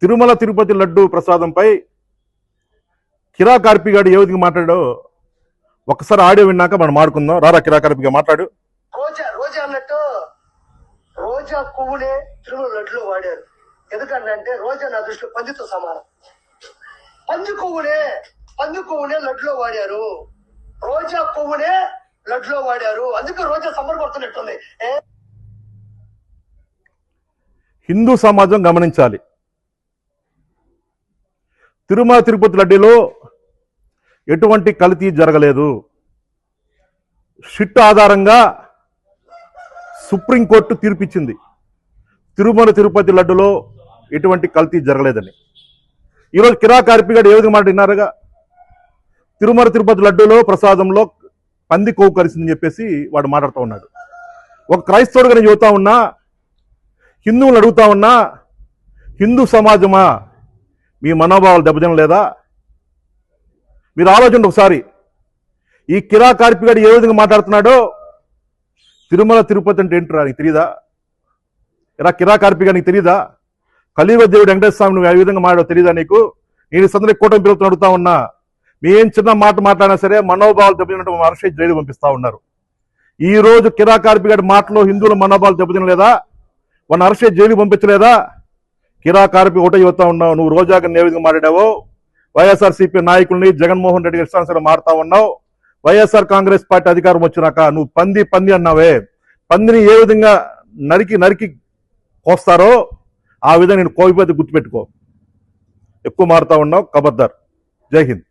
తిరుమల తిరుపతి లడ్డు ప్రసాదంపై కిరా కార్పిగాడు ఏ విధంగా మాట్లాడో ఒకసారి ఆడియో విన్నాక మనం మాడుకుందాం. రారా కిరా కార్పిగా మాట్లాడు. రోజా అన్నట్టు రోజా పువ్వునే తిరుమల లడ్డులో వాడారు. ఎందుకంటే రోజా నా దృష్టిలో పందితో సమానం. పంది పువ్వునే లడ్డులో వాడారు. రోజా పువ్వునే లడ్డులో వాడారు. అందుకే రోజా సమర్పడుతున్నట్టుంది. హిందూ సమాజం గమనించాలి. తిరుమల తిరుపతి లడ్డూలో ఎటువంటి కల్తీ జరగలేదు. షిట్ ఆధారంగా సుప్రీంకోర్టు తీర్పిచ్చింది. తిరుమల తిరుపతి లడ్డులో ఎటువంటి కల్తీ జరగలేదని. ఈరోజు కిరా కార్పిగాడు ఏ విధంగా మాట్లాడినారుగా, తిరుమల తిరుపతి లడ్డూలో ప్రసాదంలో పంది కొవ్వు కలిసిందని చెప్పేసి వాడు మాట్లాడుతూ ఉన్నాడు. ఒక క్రైస్తవుడుగా నేను చెబుతా ఉన్నా, హిందువులు అడుగుతా ఉన్నా, హిందూ సమాజమా మీ మనోభావాలు దెబ్బతిన లేదా? మీరు ఆలోచన ఒకసారి. ఈ కిరా కార్పిగాడు ఏ విధంగా మాట్లాడుతున్నాడో, తిరుమల తిరుపతి అంటే ఏంట్రా నీకు తెలియదా? ఇలా కిరా కార్పిగా నీకు తెలియదా? కలియుగ దేవుడు వెంకటేశ్వర స్వామి నువ్వు ఏ విధంగా మాట్లాడో తెలియదా నీకు? నేను సందర్భంగా కూటమి పిలుపుతూ అడుగుతా ఉన్నా. మీ ఏం చిన్న మాట మాట్లాడినా సరే మనోభావాలు దెబ్బతినట్టు అరెస్ట్ జైలు పంపిస్తా ఉన్నారు. ఈ రోజు కిరా కార్పిగాడి మాటలో హిందువుల మనోభావాలు దెబ్బతినలేదా? వాళ్ళని అరెస్ట్ జైలు పంపించలేదా? కిరా కార్పి ఒకటే చెబుతా ఉన్నావు. నువ్వు రోజాగా ఏ విధంగా మాట్లాడావో, వైఎస్ఆర్సీపీ నాయకుల్ని జగన్మోహన్ రెడ్డి ఇష్టానుసారం మారుతా ఉన్నావు. వైఎస్ఆర్ కాంగ్రెస్ పార్టీ అధికారం వచ్చినాక నువ్వు పంది అన్నావే, పందిని ఏ విధంగా నరికి కోస్తారో ఆ విధంగా నేను కోవిపోతే గుర్తుపెట్టుకో. ఎక్కువ మారుతా ఉన్నావు. కబద్దార్. జై హింద్.